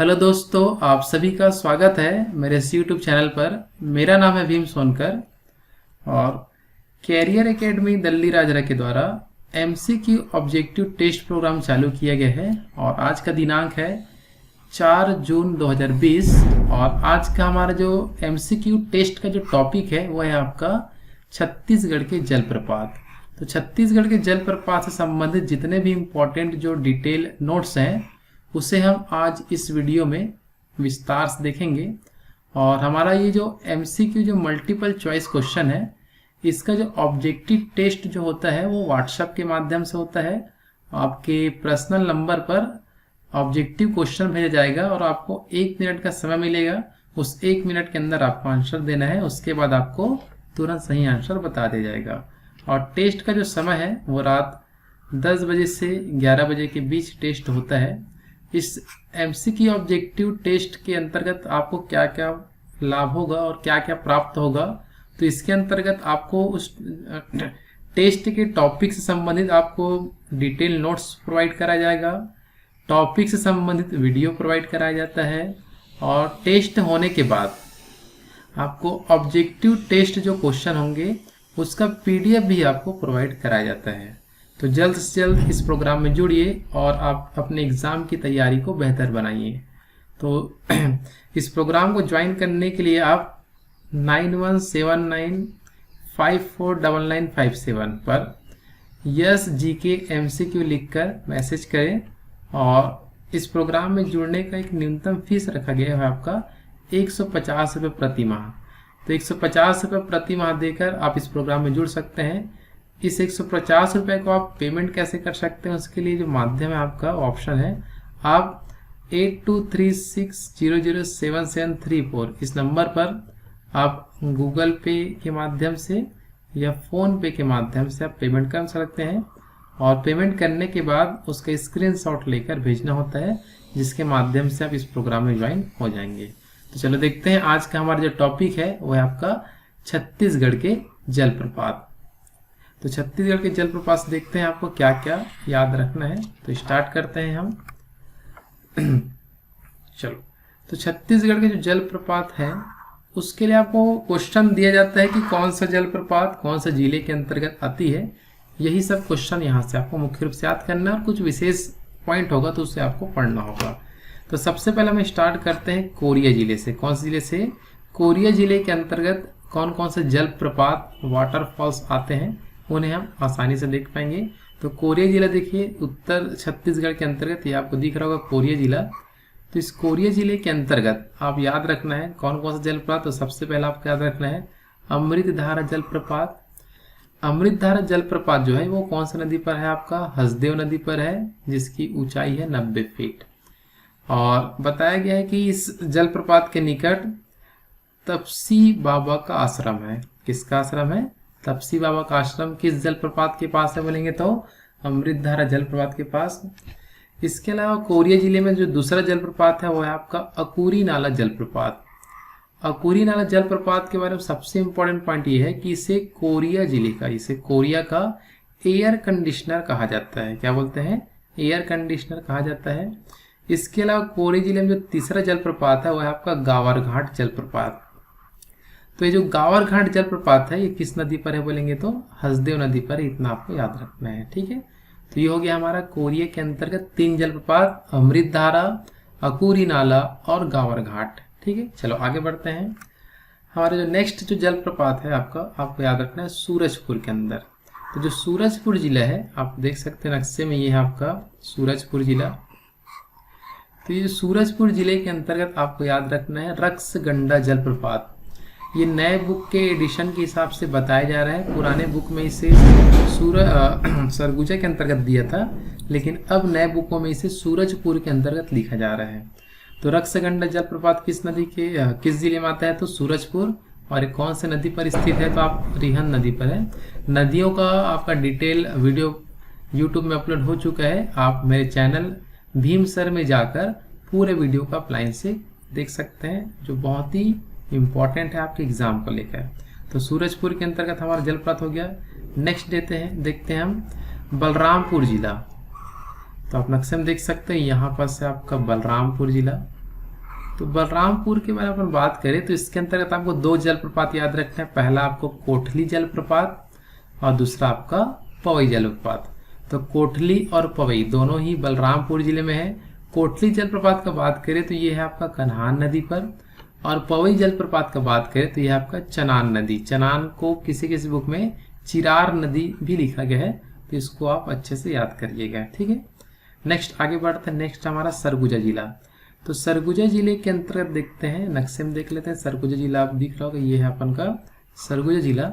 Hello दोस्तों, आप सभी का स्वागत है मेरे इस यूट्यूब चैनल पर। मेरा नाम है भीम सोनकर और कैरियर एकेडमी दल्ली राजरा के द्वारा एमसीक्यू ऑब्जेक्टिव टेस्ट प्रोग्राम चालू किया गया है और आज का दिनांक है 4 जून 2020। और आज का हमारा जो एमसीक्यू टेस्ट का जो टॉपिक है वो है आपका छत्तीसगढ़ के जलप्रपात। तो छत्तीसगढ़ के जलप्रपात से संबंधित जितने भी इम्पोर्टेंट जो डिटेल नोट्स हैं उसे हम आज इस वीडियो में विस्तार से देखेंगे। और हमारा ये जो एमसीक्यू जो मल्टीपल चॉइस क्वेश्चन है इसका जो ऑब्जेक्टिव टेस्ट जो होता है वो व्हाट्सएप के माध्यम से होता है। आपके पर्सनल नंबर पर ऑब्जेक्टिव क्वेश्चन भेजा जाएगा और आपको 1 मिनट का समय मिलेगा। उस 1 मिनट के अंदर आपको आंसर देना है, उसके बाद आपको तुरंत सही आंसर बता दिया जाएगा। और टेस्ट का जो समय है वो रात 10 बजे से 11 बजे के बीच टेस्ट होता है। इस एमसीक्यू ऑब्जेक्टिव टेस्ट के अंतर्गत आपको क्या क्या लाभ होगा और क्या क्या प्राप्त होगा, तो इसके अंतर्गत आपको उस टेस्ट के टॉपिक से संबंधित आपको डिटेल नोट्स प्रोवाइड कराया जाएगा, टॉपिक से संबंधित वीडियो प्रोवाइड कराया जाता है और टेस्ट होने के बाद आपको ऑब्जेक्टिव टेस्ट जो क्वेश्चन होंगे उसका पीडीएफ भी आपको प्रोवाइड कराया जाता है। तो जल्द से जल्द इस प्रोग्राम में जुड़िए और आप अपने एग्ज़ाम की तैयारी को बेहतर बनाइए। तो इस प्रोग्राम को ज्वाइन करने के लिए आप 9179549957 पर यस GK MCQ लिखकर मैसेज करें। और इस प्रोग्राम में जुड़ने का एक न्यूनतम फीस रखा गया है आपका 150 रुपये प्रति माह। तो 150 रुपये प्रति माह देकर आप इस प्रोग्राम में जुड़ सकते हैं। इस 150 रुपये को आप पेमेंट कैसे कर सकते हैं उसके लिए जो माध्यम है आपका ऑप्शन है, आप 8236007734 इस नंबर पर आप गूगल पे के माध्यम से या फ़ोन पे के माध्यम से आप पेमेंट कर सकते हैं। और पेमेंट करने के बाद उसका स्क्रीनशॉट लेकर भेजना होता है, जिसके माध्यम से आप इस प्रोग्राम में ज्वाइन हो जाएंगे। तो चलो देखते हैं आज का हमारा जो टॉपिक है वो है आपका छत्तीसगढ़ के जलप्रपात। तो छत्तीसगढ़ के जलप्रपात से देखते हैं आपको क्या क्या याद रखना है। तो स्टार्ट करते हैं हम। चलो, तो छत्तीसगढ़ के जो जलप्रपात है उसके लिए आपको क्वेश्चन दिया जाता है कि कौन सा जलप्रपात कौन सा जिले के अंतर्गत आती है। यही सब क्वेश्चन यहाँ से आपको मुख्य रूप से याद करना है और कुछ विशेष पॉइंट होगा तो उससे आपको पढ़ना होगा। तो सबसे पहले हम स्टार्ट करते हैं कोरिया जिले से। कौन से जिले से? कोरिया जिले के अंतर्गत कौन कौन से जलप्रपात वाटरफॉल्स आते हैं उन्हें हम आसानी से देख पाएंगे। तो कोरिया जिला देखिए उत्तर छत्तीसगढ़ के अंतर्गत, ये आपको दिख रहा होगा कोरिया जिला। तो इस कोरिया जिले के अंतर्गत आप याद रखना है कौन कौन सा जलप्रपात। तो सबसे पहला आपको याद रखना है अमृतधारा जलप्रपात। अमृतधारा जलप्रपात जो है वो कौन सा नदी पर है? आपका हसदेव नदी पर है, जिसकी ऊंचाई है 90 फीट। और बताया गया है कि इस जलप्रपात के निकट तपसी बाबा का आश्रम है। किसका आश्रम है? तपसी बाबा का आश्रम किस जलप्रपात के पास है बोलेंगे तो अमृतधारा जलप्रपात के पास। इसके अलावा कोरिया जिले में जो दूसरा जलप्रपात है वो है आपका अकूरी नाला जलप्रपात। अकूरी नाला जलप्रपात के बारे में सबसे इंपॉर्टेंट पॉइंट ये है कि इसे कोरिया जिले का, इसे कोरिया का एयर कंडीशनर कहा जाता है। क्या बोलते हैं? एयर कंडीशनर कहा जाता है। इसके अलावा कोरिया जिले में जो तीसरा जलप्रपात है वो है आपका गावरघाट जलप्रपात। तो ये जो गावरघाट जलप्रपात है ये किस नदी पर है बोलेंगे तो हसदेव नदी पर। इतना आपको याद रखना है, ठीक है। तो ये हो गया हमारा कोरिया के अंतर्गत 3 जलप्रपात, अमृतधारा, अकूरी नाला और गावरघाट, ठीक है। चलो आगे बढ़ते हैं। हमारा जो नेक्स्ट जो जलप्रपात है आपको याद रखना है सूरजपुर के अंदर। तो जो सूरजपुर जिला है आप देख सकते हैं नक्शे में, ये है आपका सूरजपुर जिला। तो ये सूरजपुर जिले के अंतर्गत आपको याद रखना है रक्सगंडा जलप्रपात। ये नए बुक के एडिशन के हिसाब से बताया जा रहा है। पुराने बुक में इसे सरगुजा के अंतर्गत दिया था, लेकिन अब नए बुकों में इसे सूरजपुर के अंतर्गत लिखा जा रहा है। तो रक्सगंडा जलप्रपात किस नदी के किस जिले में आता है तो सूरजपुर। और कौन से नदी पर स्थित है तो आप रिहन नदी पर है। नदियों का आपका डिटेल वीडियो यूट्यूब में अपलोड हो चुका है। आप मेरे चैनल भीम सर में जाकर पूरे वीडियो का लाइन से देख सकते हैं, जो बहुत ही इम्पॉर्टेंट है आपके एग्जाम को लेकर। तो सूरजपुर के अंतर्गत हमारा जलप्रपात हो गया। नेक्स्ट देखते हैं हम बलरामपुर जिला। तो आप नक्शे में देख सकते हैं यहाँ पर से आपका बलरामपुर जिला, तो बलरामपुर के बारे में अपन बात करें तो इसके अंतर्गत आपको दो जलप्रपात याद रखना है। पहला आपको कोठली जलप्रपात और दूसरा आपका पवई जलप्रपात। तो कोठली और पवई दोनों ही बलरामपुर जिले में है। कोठली जलप्रपात का बात करें तो ये है आपका कन्हान नदी पर, और पवई जलप्रपात का बात करें तो यह आपका चनान नदी। चनान को किसी किसी बुक में चिरार नदी भी लिखा गया है, तो इसको आप अच्छे से याद करिएगा, ठीक है। नेक्स्ट आगे बढ़ते हैं। नेक्स्ट हमारा सरगुजा जिला। तो सरगुजा जिले के अंतर्गत देखते हैं, नक्शे में देख लेते हैं। सरगुजा जिला आप दिख रहा होगा, ये है अपन का सरगुजा जिला।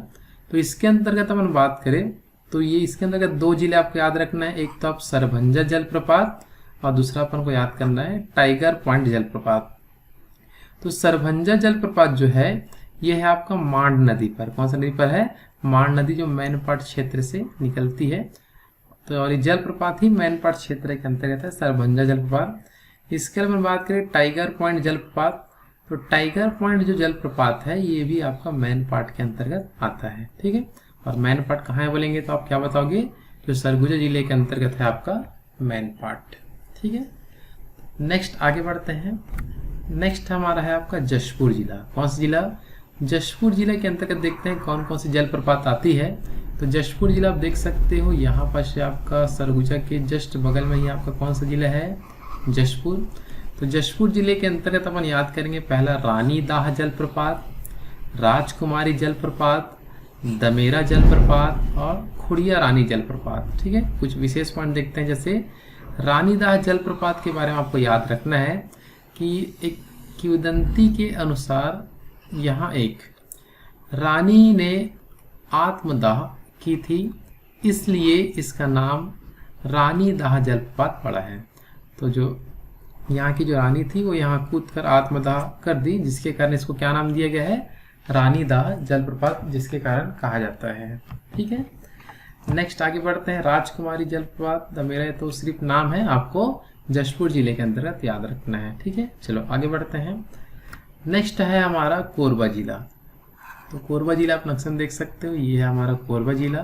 तो इसके अंतर्गत अपन बात करें तो ये इसके अंतर्गत दो जिले आपको याद रखना है। एक तो आप सरभंजा जलप्रपात और दूसरा अपन को याद करना है टाइगर पॉइंट जलप्रपात। तो सरभंजा जलप्रपात जो है यह है आपका मांड नदी पर। कौन सा नदी पर है? मांड नदी, जो मैनपाट क्षेत्र से निकलती है। तो और ये जलप्रपात ही मैनपाट क्षेत्र के अंतर्गत है, सरभंजा जलप्रपात। इसके अलावा बात करें टाइगर पॉइंट जलप्रपात। तो टाइगर पॉइंट जो जलप्रपात है ये भी आपका मैनपाट के अंतर्गत आता है, ठीक है। और मैनपाट कहाँ है बोलेंगे तो आप क्या बताओगे? जो सरगुजा जिले के अंतर्गत है आपका मैनपाट, ठीक है। नेक्स्ट आगे बढ़ते हैं। नेक्स्ट हमारा है आपका जशपुर जिला। कौन सा जिला? जशपुर जिला के अंतर्गत देखते हैं कौन कौन सी जलप्रपात आती है। तो जशपुर जिला आप देख सकते हो, यहाँ पर से आपका सरगुजा के जस्ट बगल में ही आपका कौन सा जिला है? जशपुर। तो जशपुर जिले के अंतर्गत अपन याद करेंगे पहला रानी दाह जलप्रपात, राजकुमारी जलप्रपात, दमेरा जलप्रपात और खुड़िया रानी जलप्रपात, ठीक है। कुछ विशेष पॉइंट देखते हैं, जैसे रानी दाह जलप्रपात के बारे में आपको याद रखना है कि एक किंवदंती के अनुसार यहाँ एक रानी ने आत्मदाह की थी, इसलिए इसका नाम रानी दाह जलप्रपात पड़ा है। तो जो यहाँ की जो रानी थी वो यहाँ कूद कर आत्मदाह कर दी, जिसके कारण इसको क्या नाम दिया गया है? रानी दाह जलप्रपात, जिसके कारण कहा जाता है, ठीक है। नेक्स्ट आगे बढ़ते हैं। राजकुमारी जलप्रपात दमेरा तो सिर्फ नाम है, आपको जशपुर जिले के अंतर्गत याद रखना है, ठीक है। चलो आगे बढ़ते हैं। नेक्स्ट है हमारा कोरबा जिला। तो कोरबा जिला आप नक्शे में देख सकते हो, ये है हमारा कोरबा जिला।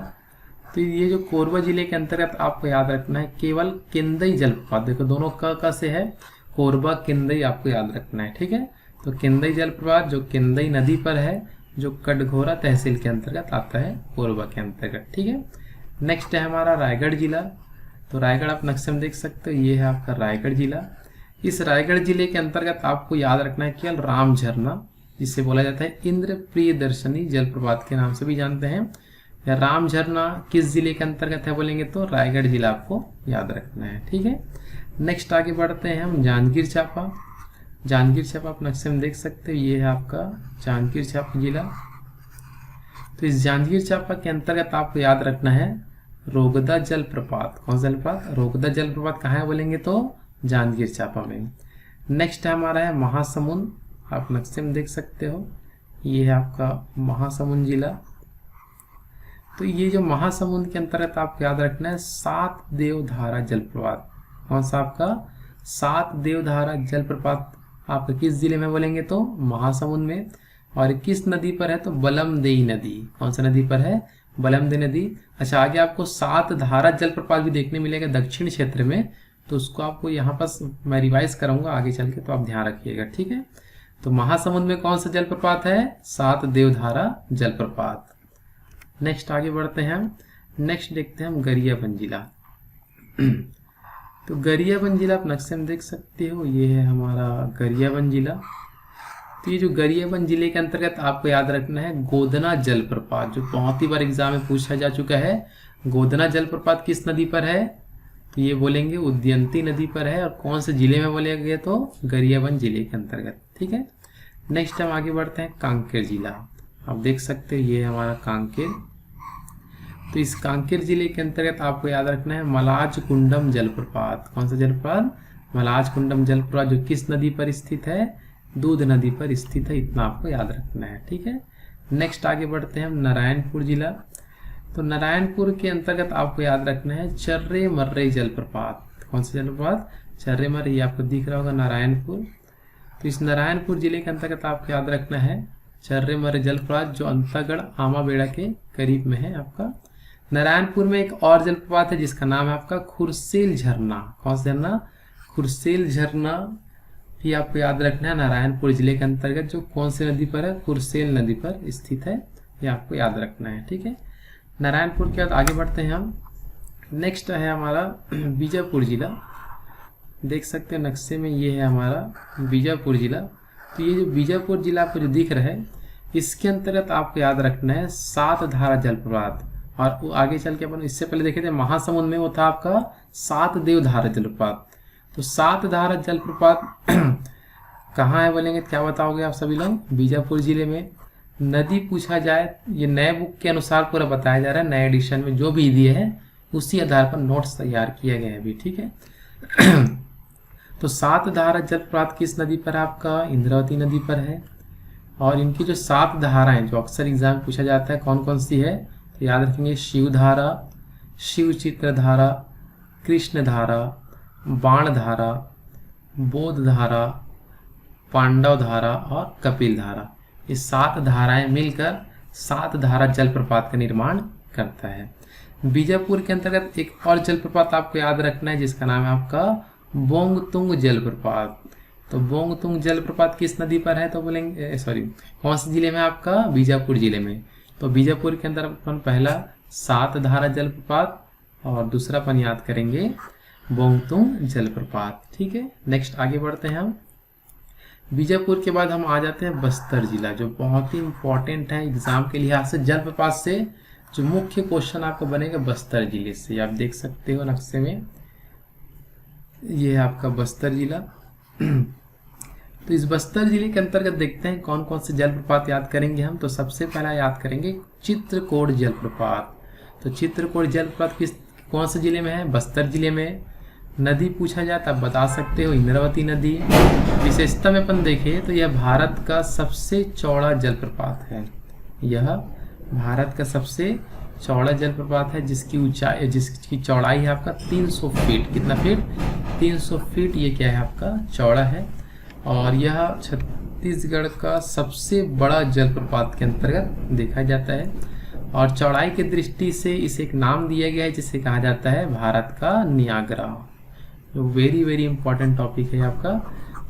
तो ये जो कोरबा जिले के अंतर्गत आपको याद रखना है केवल केंदई जलप्रपात। देखो दोनों का से है, कोरबा केंदई आपको याद रखना है, ठीक है। तो केंदई जलप्रपात जो केंदई नदी पर है, जो कटघोरा तहसील के अंतर्गत आता है, कोरबा के अंतर्गत, ठीक है। नेक्स्ट है हमारा रायगढ़ जिला। तो रायगढ़ आप नक्शे में देख सकते हो, ये है आपका रायगढ़ जिला। इस रायगढ़ जिले के अंतर्गत आपको याद रखना है केवल राम झरना, जिसे बोला जाता है इंद्र प्रियदर्शनी जलप्रपात के नाम से भी जानते हैं। या राम झरना किस जिले के अंतर्गत है बोलेंगे तो रायगढ़ जिला आपको याद रखना है, ठीक है। नेक्स्ट आगे बढ़ते हैं हम जांजगीर चांपा। जांजगीर चांपा आप नक्शे में देख सकते हो, ये है आपका जांजगीर चांपा जिला। तो इस जांजगीर चांपा के अंतर्गत आपको याद रखना है रोगदा जलप्रपात। कौन सा जलप्रपात? रोगदा जलप्रपात कहाँ है बोलेंगे तो जांजगीर चांपा में। नेक्स्ट है हमारा है महासमुंद। आप नक्शे में देख सकते हो, ये है आपका महासमुंद जिला। तो ये जो महासमुंद के अंतर्गत आपको याद रखना है सात देवधारा जलप्रपात। कौन सा आपका? सात देवधारा जलप्रपात आपका किस जिले में बोलेंगे तो महासमुंद में। और किस नदी पर है तो बलमदेई नदी। कौन सा नदी पर है? बलमदेई नदी। अच्छा, आगे आपको सात धारा जलप्रपात भी देखने मिलेगा दक्षिण क्षेत्र में, तो उसको आपको यहाँ पर मैं रिवाइज कराऊंगा आगे चल के, तो आप ध्यान रखिएगा, ठीक है। तो महासमुंद में कौन सा जलप्रपात है? सात देवधारा जलप्रपात। नेक्स्ट आगे बढ़ते हैं हम। नेक्स्ट देखते हैं हम गरियाबंद जिला। तो गरियाबंद जिला आप नक्शे में देख सकते हो, ये है हमारा गरियाबंद जिला। तो ये जो गरियाबंद जिले के अंतर्गत आपको याद रखना है गोदना जलप्रपात, जो बहुत ही बार एग्जाम में पूछा जा चुका है। गोदना जलप्रपात किस नदी पर है? तो ये बोलेंगे उदयंती नदी पर है। और कौन से जिले में बोले गए तो गरियाबंद जिले के अंतर्गत, ठीक है। नेक्स्ट हम आगे बढ़ते हैं कांकेर जिला। आप देख सकते हो, ये है हमारा कांकेर। तो इस कांकेर जिले के अंतर्गत आपको याद रखना है मलाज कुंडम जलप्रपात। कौन सा जलप्रपात? मलाज कुंडम जलप्रपात, जो किस नदी पर स्थित है? दूध नदी पर स्थित है, इतना आपको याद रखना है, ठीक है। नेक्स्ट आगे बढ़ते हैं हम नारायणपुर जिला। तो नारायणपुर के अंतर्गत आपको याद रखना है चर्रे मर्रे जलप्रपात। कौन सा जलप्रपात? चर्रे मर्रे, ये आपको दिख रहा होगा नारायणपुर। तो इस नारायणपुर जिले के अंतर्गत आपको याद रखना है चर्रे मर्रे जलप्रपात, जो अंतागढ़ आमाबेड़ा के करीब में है आपका। नारायणपुर में एक और जलप्रपात है जिसका नाम है आपका खुरसेल झरना। कौन सा झरना? खुरसेल झरना। भी आपको याद रखना है, नारायणपुर जिले के अंतर्गत जो कौन सी नदी पर है, कुर्सेल नदी पर स्थित है, ये आपको याद रखना है। ठीक है, नारायणपुर के बाद आगे बढ़ते हैं हम। नेक्स्ट है हमारा बीजापुर जिला। देख सकते हैं नक्शे में, ये है हमारा बीजापुर जिला। तो ये जो बीजापुर जिला आपको जो दिख रहा है, इसके अंतर्गत आपको याद रखना है 7 धारा जलप्रपात। और वो आगे चल के अपन इससे पहले देखे थे महासमुंद में, वो था आपका 7 देव धारा जलप्रपात। तो 7 धारा जलप्रपात कहाँ है बोलेंगे, क्या बताओगे आप सभी लोग? बीजापुर जिले में। नदी पूछा जाए, ये नए बुक के अनुसार पूरा बताया जा रहा है, नए एडिशन में जो भी दिए हैं उसी आधार पर नोट्स तैयार किया गया है अभी। ठीक है तो 7 धारा जलप्रपात किस नदी पर है आपका? इंद्रावती नदी पर है। और इनकी जो 7 धाराएं जो अक्सर एग्जाम में पूछा जाता है, कौन कौन सी है, तो याद रखेंगे शिव धारा, शिव चित्र धारा, कृष्ण धारा, बाण धारा, बोध धारा, पांडव धारा और कपिल धारा। ये 7 धाराएं मिलकर 7 धारा जलप्रपात का निर्माण करता है। बीजापुर के अंतर्गत एक और जलप्रपात आपको याद रखना है, जिसका नाम है आपका बोंगतुंग जलप्रपात। तो बोंगतुंग जलप्रपात किस नदी पर है, तो बोलेंगे कौन से जिले में आपका? बीजापुर जिले में। तो बीजापुर के अंदर अपन पहला 7 धारा जलप्रपात और दूसरा अपन याद करेंगे बोंगतुंग जलप्रपात। ठीक है, नेक्स्ट आगे बढ़ते हैं हम। बीजापुर के बाद हम आ जाते हैं बस्तर जिला, जो बहुत ही इंपॉर्टेंट है एग्जाम के लिहाज से। जलप्रपात से जो मुख्य क्वेश्चन आपको बनेगा बस्तर जिले से, आप देख सकते हो नक्शे में, ये है आपका बस्तर जिला। तो इस बस्तर जिले के अंतर्गत देखते हैं कौन कौन से जलप्रपात याद करेंगे हम। तो सबसे पहला याद करेंगे चित्रकोट जलप्रपात। तो चित्रकोट जलप्रपात कौन से जिले में है? बस्तर जिले में। नदी पूछा जाए तब बता सकते हो इंद्रावती नदी। विशेषता में अपन देखें तो यह भारत का सबसे चौड़ा जलप्रपात है। यह भारत का सबसे चौड़ा जलप्रपात है, जिसकी चौड़ाई है आपका 300 फीट। कितना फीट? 300 फीट ये क्या है आपका? चौड़ा है। और यह छत्तीसगढ़ का सबसे बड़ा जलप्रपात के अंतर्गत देखा जाता है। और चौड़ाई की दृष्टि से इसे एक नाम दिया गया है, जिसे कहा जाता है भारत का नियाग्रा। जो वेरी वेरी इंपॉर्टेंट टॉपिक है आपका।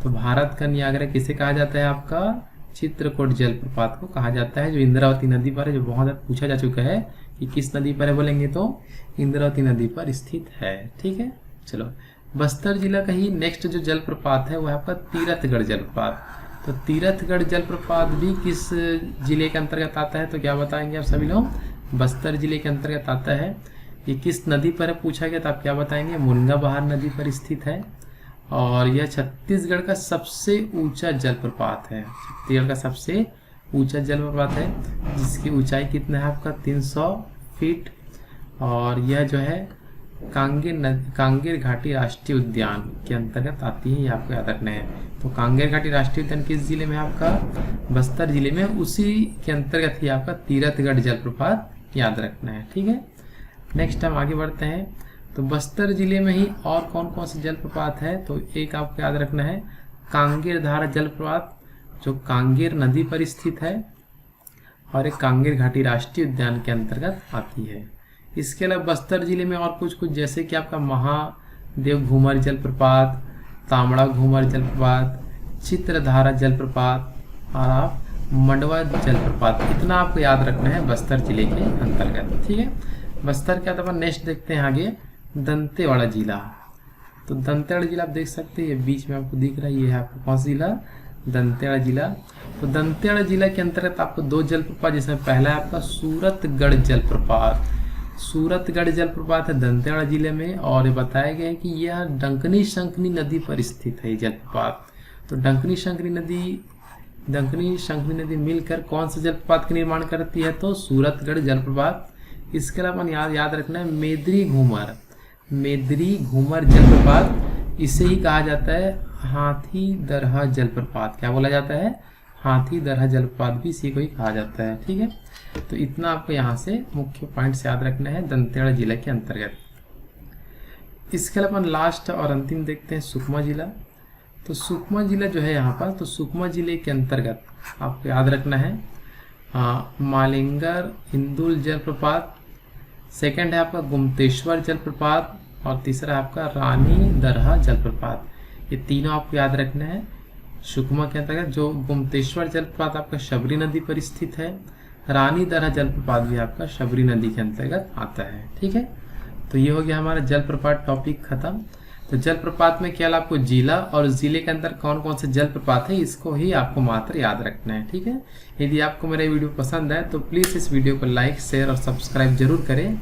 तो भारत का नियाग्रा किसे कहा जाता है? आपका चित्रकोट जलप्रपात को कहा जाता है, जो इंद्रावती नदी पर है, जो बहुत ज़्यादा पूछा जा चुका है कि किस नदी पर है बोलेंगे तो इंद्रावती नदी पर स्थित है। ठीक है, चलो बस्तर जिला का ही नेक्स्ट जो जलप्रपात है वो है आपका तीरथगढ़ जलप्रपात। तो तीरथगढ़ जलप्रपात भी किस जिले के अंतर्गत आता है, तो क्या बताएंगे आप सभी लोग? बस्तर जिले के अंतर्गत आता है। ये किस नदी पर है पूछा गया तो आप क्या बताएंगे? मुनगाबहार नदी पर स्थित है। और यह छत्तीसगढ़ का सबसे ऊंचा जलप्रपात है। छत्तीसगढ़ का सबसे ऊंचा जलप्रपात है, जिसकी ऊंचाई कितना है आपका? 300 फीट। और यह जो है कांगेर घाटी राष्ट्रीय उद्यान के अंतर्गत आती है, ये आपको याद रखना है। तो कांगेर घाटी राष्ट्रीय उद्यान किस जिले में आपका? बस्तर जिले में। उसी के अंतर्गत ही आपका तीरथगढ़ जलप्रपात याद रखना है। ठीक है, नेक्स्ट हम आगे बढ़ते हैं। तो बस्तर जिले में ही और कौन कौन से जलप्रपात है, तो एक आपको याद रखना है कांगेर धारा जलप्रपात, जो कांगेर नदी पर स्थित है और एक कांगेर घाटी राष्ट्रीय उद्यान के अंतर्गत आती है। इसके अलावा बस्तर जिले में और कुछ जैसे कि आपका महादेव घूमर जलप्रपात, तांबड़ा घूमर जलप्रपात, चित्रधारा जलप्रपात और आप मंडवा जलप्रपात, इतना आपको याद रखना है बस्तर जिले के अंतर्गत। ठीक है, बस्तर के बाद अपन नेक्स्ट देखते हैं आगे दंतेवाड़ा जिला। तो दंतेवाड़ा जिला आप देख सकते हैं, ये बीच में आपको दिख रहा है, ये है आपका कौन सा जिला? दंतेवाड़ा जिला। तो दंतेवाड़ा जिला के अंतर्गत आपको 2 जलप्रपात, जिसमें पहला है आपका सूरतगढ़ जलप्रपात। सूरतगढ़ जलप्रपात है दंतेवाड़ा जिले में, और ये बताया गया है कि यह डंकनी शंखनी नदी पर स्थित है जलप्रपात। तो डंकनी शंखनी नदी मिलकर कौन सा जलप्रपात का निर्माण करती है, तो सूरतगढ़ जलप्रपात। इसके अलावा अपन याद रखना है मेद्री घूमर जलप्रपात, इसे ही कहा जाता है हाथी दरहा जलप्रपात। क्या बोला जाता है? हाथी दरहा जलप्रपात भी इसी को ही कहा जाता है। ठीक है, तो इतना आपको यहाँ से मुख्य पॉइंट्स याद रखना है दंतेवाड़ा जिला के अंतर्गत। इसके अलावा अपन लास्ट और अंतिम देखते हैं सुकमा जिला। तो सुकमा जिला जो है यहाँ पर, तो सुकमा जिले के अंतर्गत आपको याद रखना है मालिंगर इंदुल जलप्रपात, सेकंड है आपका गुमतेश्वर जलप्रपात और तीसरा है आपका रानी दरहा जलप्रपात। ये तीनों आपको याद रखना है। सुकमा के अंतर्गत। जो गोमतेश्वर जलप्रपात आपका शबरी नदी पर स्थित है। रानी दरहा जलप्रपात भी आपका शबरी नदी के अंतर्गत आता है। ठीक है, तो ये हो गया हमारा जलप्रपात टॉपिक खत्म। तो जलप्रपात में केवल आपको जिला और जिले के अंदर कौन कौन से जलप्रपात है इसको ही आपको मात्र याद रखना है। ठीक है, यदि आपको मेरा वीडियो पसंद है तो प्लीज़ इस वीडियो को लाइक, शेयर और सब्सक्राइब जरूर करें